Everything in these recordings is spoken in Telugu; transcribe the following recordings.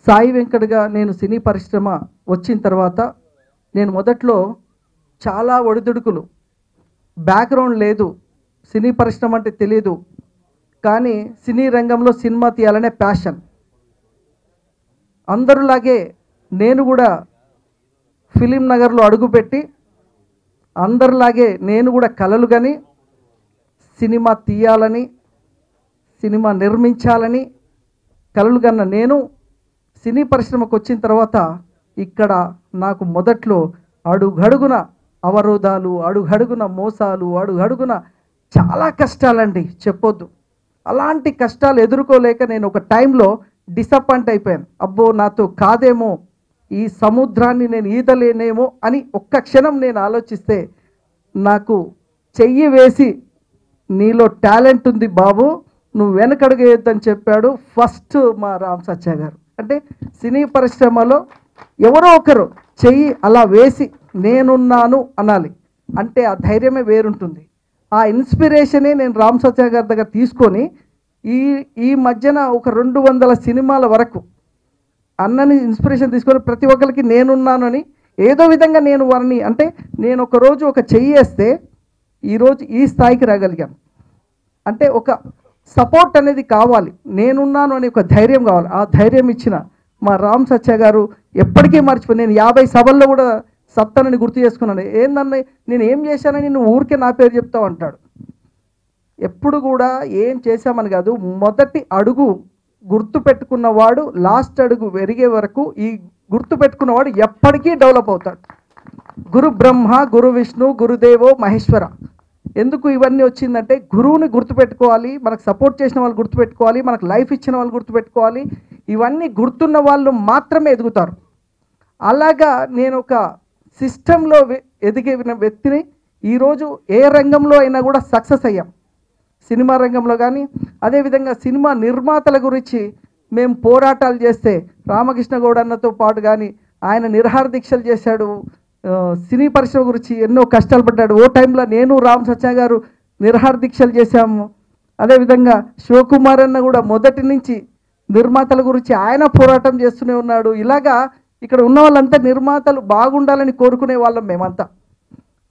సాయి వెంకట్గా నేను సినీ పరిశ్రమ వచ్చిన తర్వాత నేను మొదట్లో చాలా ఒడిదుడుకులు, బ్యాక్గ్రౌండ్ లేదు, సినీ పరిశ్రమ అంటే తెలియదు, కానీ సినీ రంగంలో సినిమా తీయాలనే ప్యాషన్. అందరిలాగే నేను కూడా ఫిలిం నగర్లో అడుగుపెట్టి అందరిలాగే నేను కూడా కలలు గని సినిమా తీయాలని, సినిమా నిర్మించాలని కలలు కన్న నేను సినీ పరిశ్రమకు వచ్చిన తర్వాత ఇక్కడ నాకు మొదట్లో అడుగడుగున అవరోధాలు, అడుగడుగున మోసాలు, అడుగడుగున చాలా కష్టాలండి, చెప్పొద్దు. అలాంటి కష్టాలు ఎదుర్కోలేక నేను ఒక టైంలో డిసప్పాయింట్ అయిపోయాను. అబ్బో నాతో కాదేమో, ఈ సముద్రాన్ని నేను ఈదలేనేమో అని ఒక్క క్షణం నేను ఆలోచిస్తే నాకు చెయ్యి వేసి నీలో టాలెంట్ ఉంది బాబు, నువ్వు వెనకడుగేయొద్దని చెప్పాడు ఫస్ట్ మా రామ్ సత్య గారు. అంటే సినీ పరిశ్రమలో ఎవరో ఒకరు చెయ్యి అలా వేసి నేనున్నాను అనాలి అంటే ఆ ధైర్యమే వేరుంటుంది. ఆ ఇన్స్పిరేషనే నేను రామ్ సత్య గారి దగ్గర తీసుకొని ఈ మధ్యన ఒక 200 సినిమాల వరకు అన్నని ఇన్స్పిరేషన్ తీసుకొని ప్రతి ఒక్కరికి నేనున్నానని ఏదో విధంగా నేను వారిని, అంటే నేను ఒకరోజు ఒక చెయ్యి వేస్తే ఈరోజు ఈ స్థాయికి రాగలిగాను. అంటే ఒక సపోర్ట్ అనేది కావాలి, నేనున్నాను అని ఒక ధైర్యం కావాలి. ఆ ధైర్యం ఇచ్చిన మా రామ్ సత్య గారు ఎప్పటికీ మర్చిపోయి, నేను 50 సభల్లో కూడా సత్తనని గుర్తు చేసుకున్నాను. ఏందన్న నేను ఏం చేశానని నువ్వు ఊరికే నా పేరు చెప్తావు అంటాడు. ఎప్పుడు కూడా ఏం చేశామని కాదు, మొదటి అడుగు గుర్తు పెట్టుకున్నవాడు లాస్ట్ అడుగు వెరిగే వరకు ఈ గుర్తు పెట్టుకున్నవాడు ఎప్పటికీ డెవలప్ అవుతాడు. గురు బ్రహ్మ, గురు విష్ణు, గురుదేవో మహేశ్వర. ఎందుకు ఇవన్నీ వచ్చిందంటే గురువుని గుర్తుపెట్టుకోవాలి, మనకు సపోర్ట్ చేసిన వాళ్ళు గుర్తుపెట్టుకోవాలి, మనకు లైఫ్ ఇచ్చిన వాళ్ళు గుర్తుపెట్టుకోవాలి. ఇవన్నీ గుర్తున్న వాళ్ళు మాత్రమే ఎదుగుతారు. అలాగా నేను ఒక సిస్టంలో ఎదిగిన వ్యక్తిని. ఈరోజు ఏ రంగంలో అయినా కూడా సక్సెస్ అయ్యాం, సినిమా రంగంలో కానీ. అదేవిధంగా సినిమా నిర్మాతల గురించి మేము పోరాటాలు చేస్తే రామకృష్ణ గౌడ్ అన్నతో పాటు కానీ ఆయన నిరహార దీక్షలు చేశాడు, సినీ పరిశ్రమ గురించి ఎన్నో కష్టాలు పడ్డాడు. ఓ టైంలో నేను రామ్ సత్య గారు నిరహార దీక్షలు చేశాము. అదేవిధంగా శివకుమార్ అన్న కూడా మొదటి నుంచి నిర్మాతల గురించి ఆయన పోరాటం చేస్తూనే ఉన్నాడు. ఇలాగా ఇక్కడ ఉన్న వాళ్ళంతా నిర్మాతలు బాగుండాలని కోరుకునే వాళ్ళం మేమంతా.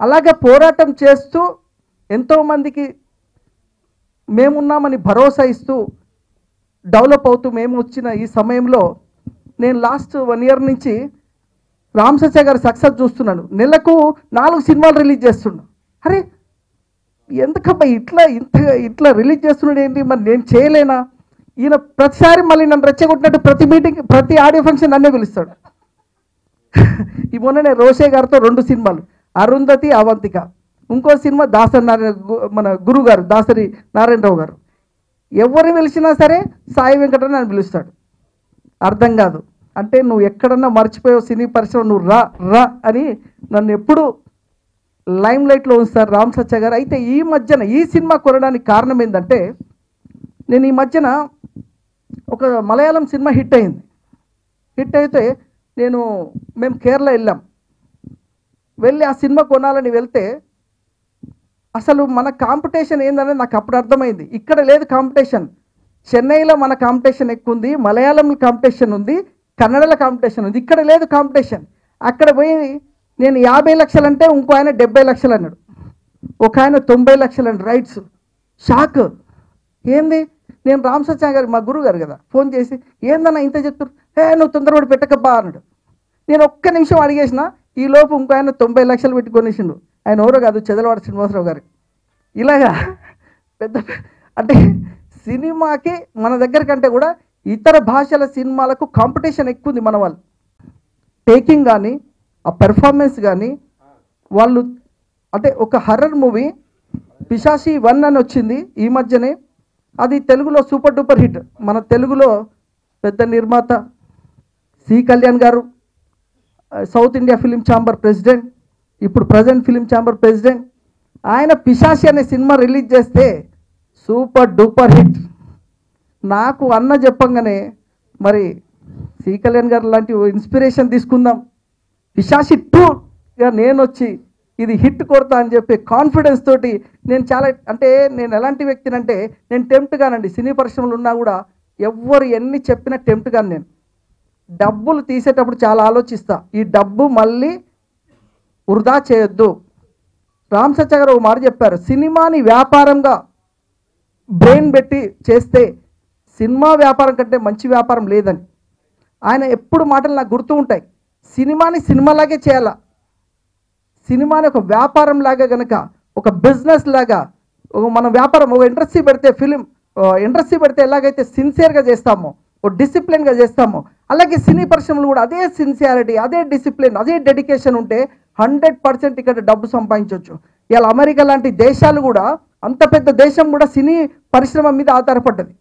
అలాగే పోరాటం చేస్తూ ఎంతోమందికి మేమున్నామని భరోసా ఇస్తూ డెవలప్ అవుతూ మేము వచ్చిన ఈ సమయంలో నేను లాస్ట్ 1 ఇయర్ నుంచి రామ్ సత్య గారు సక్సెస్ చూస్తున్నాను. నెలకు 4 సినిమాలు రిలీజ్ చేస్తున్నాడు. అరే ఎందుకబ్బా ఇట్లా రిలీజ్ చేస్తున్నాడు ఏంటి, మరి నేను చేయలేనా? ఈయన ప్రతిసారి మళ్ళీ నన్ను రెచ్చగొట్టినట్టు ప్రతి మీటింగ్, ప్రతి ఆడియో ఫంక్షన్ నన్నే పిలుస్తాడు. ఈ మొన్ననే రోషే గారితో 2 సినిమాలు, అరుంధతి, అవంతిక. ఇంకో సినిమా దాసరి నారాయణ, మన గురువు గారు దాసరి నారాయణరావు గారు. ఎవరిని పిలిచినా సరే సాయి వెంకటని నన్ను పిలుస్తాడు. అర్థం కాదు అంటే నువ్వు ఎక్కడన్నా మర్చిపోయావు సినీ పరిశ్రమ, నువ్వు రా అని నన్ను ఎప్పుడు లైమ్ లైట్లో ఉంచుతారు రామ్ సత్య గారు. అయితే ఈ మధ్యన ఈ సినిమా కొనడానికి కారణం ఏంటంటే, నేను ఈ మధ్యన ఒక మలయాళం సినిమా హిట్ అయింది. హిట్ అయితే మేము కేరళ వెళ్ళి ఆ సినిమా కొనాలని వెళ్తే అసలు మన కాంపిటీషన్ ఏందనేది నాకు అప్పుడు అర్థమైంది. ఇక్కడ లేదు కాంపిటీషన్, చెన్నైలో మన కాంపిటీషన్ ఎక్కువ ఉంది, మలయాళంలో కాంపిటీషన్ ఉంది, కన్నడలో కాంపిటీషన్ ఉంది, ఇక్కడ లేదు కాంపిటీషన్. అక్కడ పోయి నేను 50 లక్షలు అంటే ఇంకో ఆయన 70 లక్షలు అన్నాడు, ఒక ఆయన 90 లక్షలు అండి రైట్స్. షాక్. ఏంది? నేను రామ్ సత్య గారు మా గురువు గారు కదా, ఫోన్ చేసి ఏందన్నా ఇంత చెప్తారు, నువ్వు తొందరపడి పెట్టకబ్బా అన్నాడు. నేను ఒక్క నిమిషం అడిగేసిన, ఈ లోపు ఇంకో ఆయన 90 లక్షలు పెట్టి కొనేసిండు. ఆయన ఎవరో కాదు, చెదలవాడ శ్రీనివాసరావు గారు. ఇలాగా పెద్ద అంటే సినిమాకి మన దగ్గర కంటే కూడా ఇతర భాషల సినిమాలకు కాంపిటీషన్ ఎక్కువ ఉంది. మన వాళ్ళు టేకింగ్ కానీ ఆ పెర్ఫార్మెన్స్ కానీ వాళ్ళు, అంటే ఒక హర్రర్ మూవీ పిశాచి 1 అని వచ్చింది ఈ మధ్యనే, అది తెలుగులో సూపర్ డూపర్ హిట్. మన తెలుగులో పెద్ద నిర్మాత సి కళ్యాణ్ గారు, south India film chamber president, ఇప్పుడు ప్రజెంట్ ఫిలిం ఛాంబర్ ప్రెసిడెంట్, ఆయన పిశాచి అనే సినిమా రిలీజ్ చేస్తే సూపర్ డూపర్ హిట్. నాకు అన్న చెప్పంగానే మరి సి కళ్యాణ్ గారు లాంటి ఇన్స్పిరేషన్ తీసుకుందాం, పిశాచి 2గా నేను వచ్చి ఇది హిట్ కొడతా అని చెప్పి కాన్ఫిడెన్స్ తోటి నేను చాలా, అంటే నేను ఎలాంటి వ్యక్తినంటే నేను టెంప్ట్ కానండి. సినీ పరిశ్రమలు ఉన్నా కూడా ఎవ్వరు ఎన్ని చెప్పినా టెంప్ట్ కాను. నేను డబ్బులు తీసేటప్పుడు చాలా ఆలోచిస్తా, ఈ డబ్బు మళ్ళీ వృధా చేయొద్దు. రామ్ సత్య గారు ఒక మాట చెప్పారు, సినిమాని వ్యాపారంగా బ్రెయిన్ పెట్టి చేస్తే సినిమా వ్యాపారం కంటే మంచి వ్యాపారం లేదని. ఆయన ఎప్పుడు మాటలు నాకు గుర్తు ఉంటాయి. సినిమాని సినిమాలాగే చేయాల, సినిమాని ఒక వ్యాపారం లాగా కనుక, ఒక బిజినెస్ లాగా, మనం వ్యాపారం ఒక ఇండస్ట్రీ పెడితే, ఫిలిం ఇండస్ట్రీ పెడితే ఎలాగైతే సిన్సియర్గా చేస్తామో, ఒక డిసిప్లిన్గా చేస్తామో, అలాగే సినీ పరిశ్రమలు కూడా అదే సిన్సియారిటీ, అదే డిసిప్లిన్, అదే డెడికేషన్ ఉంటే 100% ఇక్కడ డబ్బు సంపాదించవచ్చు. ఇలా అమెరికా లాంటి దేశాలు కూడా, అంత పెద్ద దేశం కూడా సినీ పరిశ్రమ మీద ఆధారపడ్డది.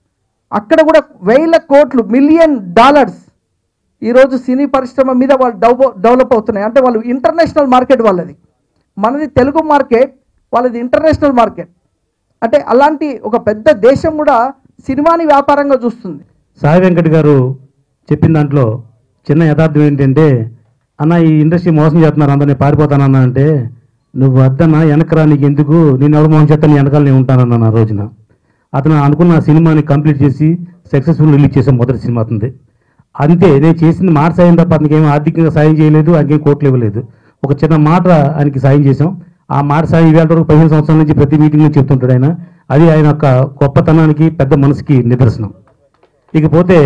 అక్కడ కూడా వేల కోట్లు, $1,000,000 ఈరోజు సినీ పరిశ్రమ మీద వాళ్ళు డెవలప్ అవుతున్నాయి. అంటే వాళ్ళు ఇంటర్నేషనల్ మార్కెట్ వాళ్ళది, మనది తెలుగు మార్కెట్, వాళ్ళది ఇంటర్నేషనల్ మార్కెట్. అంటే అలాంటి ఒక పెద్ద దేశం కూడా సినిమాని వ్యాపారంగా చూస్తుంది. సాయి వెంకట్ గారు చెప్పిన దాంట్లో చిన్న యథార్థం ఏంటంటే, అన్న ఈ ఇండస్ట్రీ మోసం చేస్తున్నారు, అందరినీ పారిపోతానన్నా అంటే, నువ్వు వద్దన్నా వెనకరా, నీకు ఎందుకు, నేను ఎవరు మోసం చేస్తాను, నీ వెనకాల నేను ఉంటానన్న. ఆ రోజున అతను అనుకున్న సినిమాని కంప్లీట్ చేసి సక్సెస్ఫుల్ రిలీజ్ చేసాం, మొదటి సినిమా అతనిది. అంతే, నేను చేసింది మాట సాయం తప్ప అతనికి ఏమీ ఆర్థికంగా సాయం చేయలేదు, ఆయనకేం కోట్లు ఇవ్వలేదు. ఒక చిన్న మాట ఆయనకి సాయం చేసాం. ఆ మాట సాయం ఇవాళ వరకు 15 సంవత్సరాల నుంచి ప్రతి మీటింగ్లో చెప్తుంటాడు ఆయన. అది ఆయన యొక్క గొప్పతనానికి, పెద్ద మనసుకి నిదర్శనం. ఇకపోతే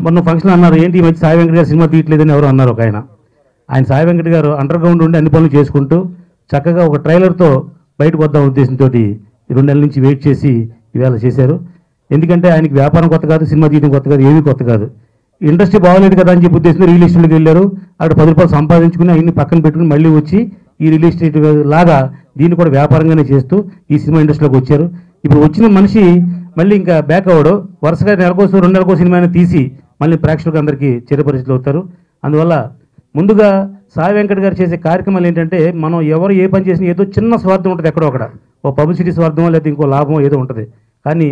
మొన్న ఫంక్షన్ అన్నారు, ఏంటి ఈ మధ్య సాయి వెంకట్ గారు సినిమా తీయట్లేదని ఎవరు అన్నారు ఒక ఆయన. సాయి వెంకట్ గారు అండర్ గ్రౌండ్ ఉండి అన్ని పనులు చేసుకుంటూ చక్కగా ఒక ట్రైలర్తో బయటకు వద్దాం ఉద్దేశంతో 2 నెలల నుంచి వెయిట్ చేసి ఇవాళ చేశారు. ఎందుకంటే ఆయనకి వ్యాపారం కొత్త కాదు, సినిమా తీయడం కొత్త కాదు, ఏమీ కొత్త కాదు. ఇండస్ట్రీ బాగోలేదు కదా అని చెప్పి ఉద్దేశంతో రియల్ ఎస్టేట్కి వెళ్ళారు. అక్కడ 10 రూపాయలు సంపాదించుకుని అన్ని పక్కన పెట్టుకుని మళ్ళీ వచ్చి ఈ రియల్ ఎస్టేట్ లాగా దీన్ని కూడా వ్యాపారంగానే చేస్తూ ఈ సినిమా ఇండస్ట్రీలోకి వచ్చారు. ఇప్పుడు వచ్చిన మనిషి మళ్ళీ ఇంకా బ్యాక్ అవ్వడు, వరుసగా నెలకోసం 2 నెలలకో సినిమాని తీసి మళ్ళీ ప్రేక్షకులకు అందరికీ చిరపరిచితులు అవుతారు. అందువల్ల ముందుగా సాయి వెంకట్ గారు చేసే కార్యక్రమాలు ఏంటంటే, మనం ఎవరు ఏ పని చేసినా ఏదో చిన్న స్వార్థం ఉంటుంది ఎక్కడో అక్కడ, ఓ పబ్లిసిటీ స్వార్థమో లేదా ఇంకో లాభమో ఏదో ఉంటుంది. కానీ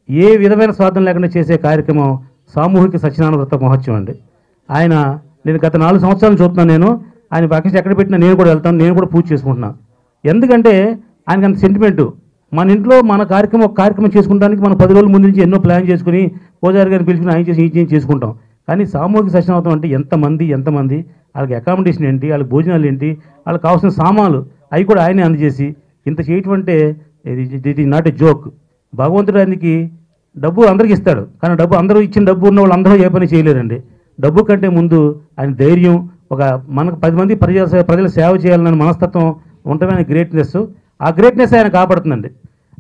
ఏ విధమైన స్వార్థం లేకుండా చేసే కార్యక్రమం సామూహిక సత్యనారాయణ వ్రత మహోత్సవం అండి. నేను గత 4 సంవత్సరాలు చూస్తున్నాను, ఆయన పక్కన ఎక్కడ పెట్టినా నేను కూడా వెళ్తాను, నేను కూడా పూజ చేసుకుంటున్నాను. ఎందుకంటే ఆయనకి అంత సెంటిమెంటు. మన ఇంట్లో మన కార్యక్రమం చేసుకుంటానికి మనం 10 రోజుల ముందు నుంచి ఎన్నో ప్లాన్ చేసుకుని పూజారి గారిని పిలుచుకుని ఆయన చేసి ఈ చేసుకుంటాం. కానీ సామూహిక సత్యనారాయణ అంటే ఎంతమంది, వాళ్ళకి అకామిడేషన్ ఏంటి, వాళ్ళకి భోజనాలు ఏంటి, వాళ్ళకి కావాల్సిన సామాన్లు అవి కూడా ఆయనే అందజేసి ఇంత చేయటం అంటే ఇది నాట్ ఏ జోక్. భగవంతుడు ఆయనకి డబ్బు అందరికి ఇస్తాడు, కానీ అందరూ ఇచ్చిన డబ్బు ఉన్న వాళ్ళు అందరూ ఏ పని చేయలేరండి. డబ్బు కంటే ముందు ఆయన ధైర్యం, మనకు 10 మంది ప్రజల సేవ చేయాలన్న మనస్తత్వం ఉండటమే ఆయన గ్రేట్నెస్. ఆ గ్రేట్నెస్ ఆయన కాపాడుతుందండి.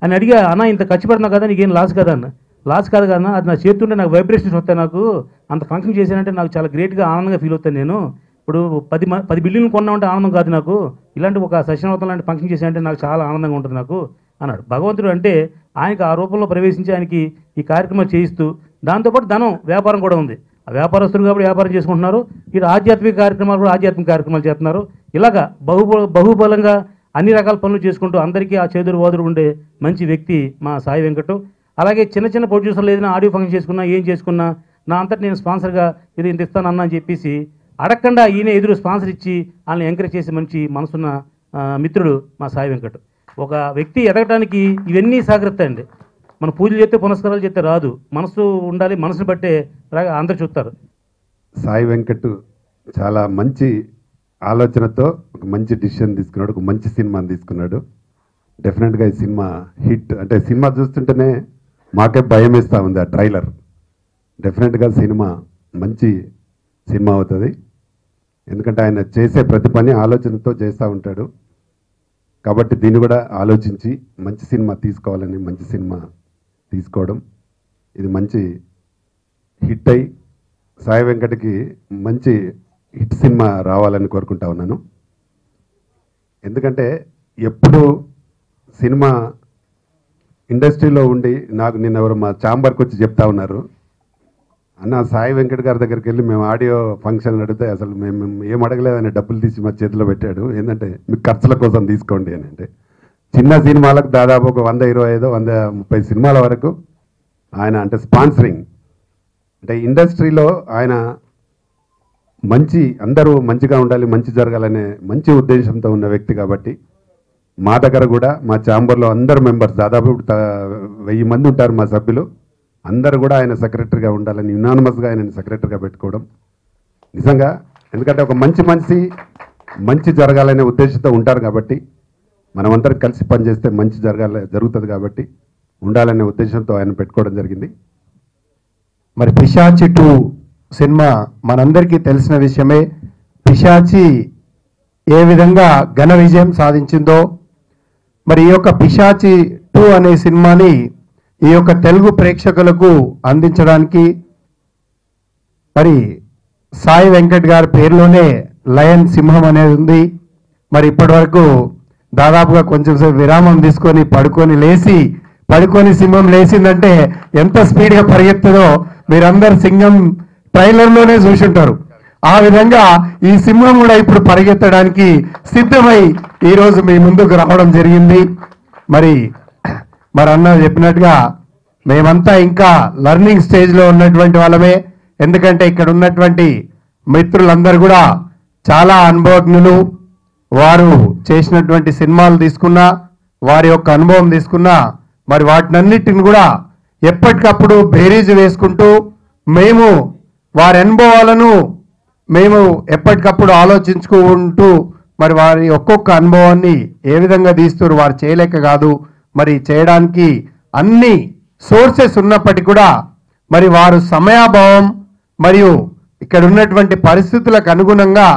ఆయన అడిగా, అన్న ఇంత ఖర్చు పెడుతున్నావు కదా, నీకేం లాస్ కదా అన్న. లాస్ కాదు కదా, అది నా చేతుంటే నాకు వైబ్రేషన్స్ వస్తాయి, నాకు అంత ఫంక్షన్ చేశానంటే నాకు చాలా గ్రేట్గా ఆనందంగా ఫీల్ అవుతాను. నేను ఇప్పుడు 10 బిల్డింగ్లు కొన్నామంటే ఆనందం కాదు నాకు, ఇలాంటి ఒక సత్యనారాయణ లాంటి ఫంక్షన్ చేశానంటే నాకు చాలా ఆనందంగా ఉంటుంది నాకు అన్నాడు. భగవంతుడు అంటే ఆయనకి ఆ రూపంలో ప్రవేశించి ఆయనకి ఈ కార్యక్రమం చేయిస్తూ, దాంతోపాటు ధనం వ్యాపారం కూడా ఉంది. ఆ వ్యాపారస్తులు కాబట్టి వ్యాపారం చేసుకుంటున్నారు, ఇటు ఆధ్యాత్మిక కార్యక్రమాలు కూడా ఆధ్యాత్మిక కార్యక్రమాలు చేస్తున్నారు. ఇలాగా బహుబలంగా అన్ని రకాల పనులు చేసుకుంటూ అందరికీ ఆ చేదురు వాదురు ఉండే మంచి వ్యక్తి మా సాయి వెంకట్. అలాగే చిన్న ప్రొడ్యూసర్లు ఏదైనా ఆడియో ఫంక్షన్ చేసుకున్నా, ఏం చేసుకున్నా నా అంతటి నేను స్పాన్సర్గా ఇది ఇంత ఇస్తానన్నా అని చెప్పేసి అడగకుండా ఈయన ఎదురు స్పాన్సర్ ఇచ్చి వాళ్ళని ఎంకరేజ్ చేసే మంచి మనసున్న మిత్రుడు మా సాయి వెంకట్. ఒక వ్యక్తి ఎదగటానికి ఇవన్నీ సహకరిస్తాయండి. మన పూజలు చేస్తే పునస్కారాలు చేస్తే రాదు, మనసు ఉండాలి, మనసును బట్టే అందరు చూస్తారు. సాయి వెంకట్ చాలా మంచి ఆలోచనతో ఒక మంచి డిసిషన్ తీసుకున్నాడు, ఒక మంచి సినిమాని తీసుకున్నాడు. డెఫినెట్గా ఈ సినిమా హిట్. అంటే సినిమా చూస్తుంటేనే మాకే భయం వేస్తూ ఉంది ఆ ట్రైలర్. డెఫినెట్గా సినిమా మంచి సినిమా అవుతుంది. ఎందుకంటే ఆయన చేసే ప్రతి పని ఆలోచనతో చేస్తూ ఉంటాడు. కాబట్టి దీన్ని కూడా ఆలోచించి మంచి సినిమా తీసుకోవాలని మంచి సినిమా తీసుకోవడం, ఇది మంచి హిట్ అయి సాయి వెంకట్కి మంచి హిట్ సినిమా రావాలని కోరుకుంటా ఉన్నాను. ఎందుకంటే ఎప్పుడు సినిమా ఇండస్ట్రీలో ఉండి నాకు నిన్న ఎవరు మా ఛాంబర్కి వచ్చి చెప్తా ఉన్నారు, అన్న సాయి వెంకట్ గారి దగ్గరికి వెళ్ళి మేము ఆడియో ఫంక్షన్లు అడిగితే అసలు మేము ఏం అడగలేదని డబ్బులు తీసి మా చేతిలో పెట్టాడు, ఏంటంటే మీకు ఖర్చుల కోసం తీసుకోండి అని. అంటే చిన్న సినిమాలకు దాదాపు ఒక 125, 130 సినిమాల వరకు ఆయన అంటే స్పాన్సరింగ్, అంటే ఇండస్ట్రీలో ఆయన మంచి అందరూ మంచిగా ఉండాలి, మంచి జరగాలనే మంచి ఉద్దేశంతో ఉన్న వ్యక్తి. కాబట్టి మా దగ్గర కూడా మా ఛాంబర్లో అందరు మెంబర్స్ దాదాపు 1000 మంది ఉంటారు మా సభ్యులు, అందరూ కూడా ఆయన సెక్రటరీగా ఉండాలని యునానిమస్గా ఆయన సెక్రటరీగా పెట్టుకోవడం నిజంగా, ఎందుకంటే ఒక మంచి జరగాలనే ఉద్దేశంతో ఉంటారు కాబట్టి, మనమందరం కలిసి పనిచేస్తే మంచి జరుగుతుంది కాబట్టి ఉండాలనే ఉద్దేశంతో ఆయన పెట్టుకోవడం జరిగింది. మరి పిశాచి 2 సినిమా మనందరికీ తెలిసిన విషయమే. పిశాచి ఏ విధంగా ఘన విజయం సాధించిందో, మరి ఈ యొక్క పిశాచి 2 అనే సినిమాని ఈ యొక్క తెలుగు ప్రేక్షకులకు అందించడానికి మరి సాయి వెంకట్ గారి పేరులోనే లయన్ సింహం అనేది ఉంది. మరి ఇప్పటి వరకు దాదాపుగా కొంచెం సేపు విరామం తీసుకొని పడుకొని సింహం లేచిందంటే ఎంత స్పీడ్గా పరిగెత్తుందో మీరందరు సింహం ట్రైలర్లోనే చూసుంటారు. ఆ విధంగా ఈ సింహం కూడా ఇప్పుడు పరిగెత్తడానికి సిద్ధమై ఈరోజు మీ ముందుకు రావడం జరిగింది. మరి అన్న చెప్పినట్టుగా మేమంతా ఇంకా లర్నింగ్ స్టేజ్లో ఉన్నటువంటి వాళ్ళమే. ఎందుకంటే ఇక్కడ ఉన్నటువంటి మిత్రులందరూ కూడా చాలా అనుభవజ్ఞులు. వారు చేసినటువంటి సినిమాలు తీసుకున్నా, వారి యొక్క అనుభవం తీసుకున్నా, మరి వాటినన్నిటిని కూడా ఎప్పటికప్పుడు బేరీజు వేసుకుంటూ మేము వారి అనుభవాలను మేము ఎప్పటికప్పుడు ఆలోచించుకుంటూ మరి వారి ఒక్కొక్క అనుభవాన్ని ఏ విధంగా తీస్తారు, వారు చేయలేక కాదు, మరి చేయడానికి అన్ని సోర్సెస్ ఉన్నప్పటికీ కూడా మరి వారు సమయాభావం మరియు ఇక్కడ ఉన్నటువంటి పరిస్థితులకు అనుగుణంగా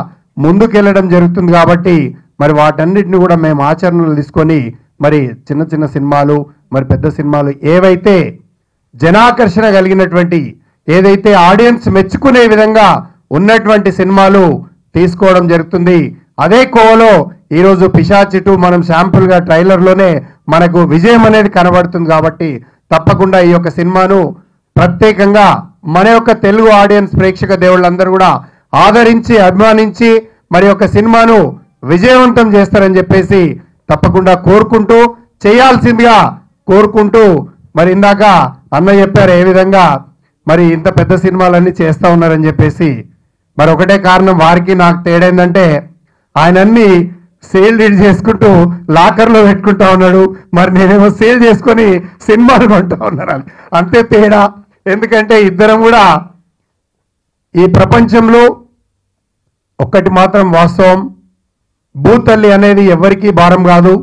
ముందుకెళ్ళడం జరుగుతుంది. కాబట్టి మరి వాటన్నిటిని కూడా మేము ఆచరణలు తీసుకొని మరి చిన్న సినిమాలు, మరి పెద్ద సినిమాలు ఏవైతే జనాకర్షణ కలిగినటువంటి, ఏదైతే ఆడియన్స్ మెచ్చుకునే విధంగా ఉన్నటువంటి సినిమాలు తీసుకోవడం జరుగుతుంది. అదే కోవలో ఈరోజు పిశాచి 2 మనం శాంపుల్గా ట్రైలర్లోనే మనకు విజయం అనేది కనబడుతుంది. కాబట్టి తప్పకుండా ఈ యొక్క సినిమాను ప్రత్యేకంగా మన యొక్క తెలుగు ఆడియన్స్ ప్రేక్షక దేవుళ్ళందరూ కూడా ఆదరించి అభిమానించి మరి యొక్క సినిమాను విజయవంతం చేస్తారని చెప్పేసి తప్పకుండా కోరుకుంటూ, చేయాల్సిందిగా కోరుకుంటూ, మరి ఇందాక అన్న చెప్పారు ఏ విధంగా మరి ఇంత పెద్ద సినిమాలన్నీ చేస్తూ ఉన్నారని చెప్పేసి. మరి ఒకటే కారణం, వారికి నాకు తేడా ఏంటంటే ఆయన అన్ని సేల్ డీడ్ చేసుకుంటూ లాకర్లో పెట్టుకుంటా ఉన్నాడు, మరి నేనేమో సేల్ చేసుకొని సినిమాలు కొంటా ఉన్నాను. అంతే తేడా. ఎందుకంటే ఇద్దరం కూడా ఈ ప్రపంచంలో ఒక్కటి మాత్రం వాస్తవం, భూతల్లి అనేది ఎవరికీ భారం కాదు.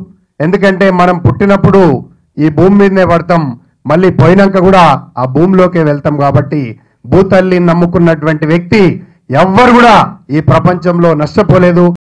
ఎందుకంటే మనం పుట్టినప్పుడు ఈ భూమి మీదనే పడతాం, మళ్ళీ పోయినాక కూడా ఆ భూమిలోకే వెళ్తాం. కాబట్టి భూతల్లిని నమ్ముకున్నటువంటి వ్యక్తి ఎవ్వరు కూడా ఈ ప్రపంచంలో నష్టపోలేదు.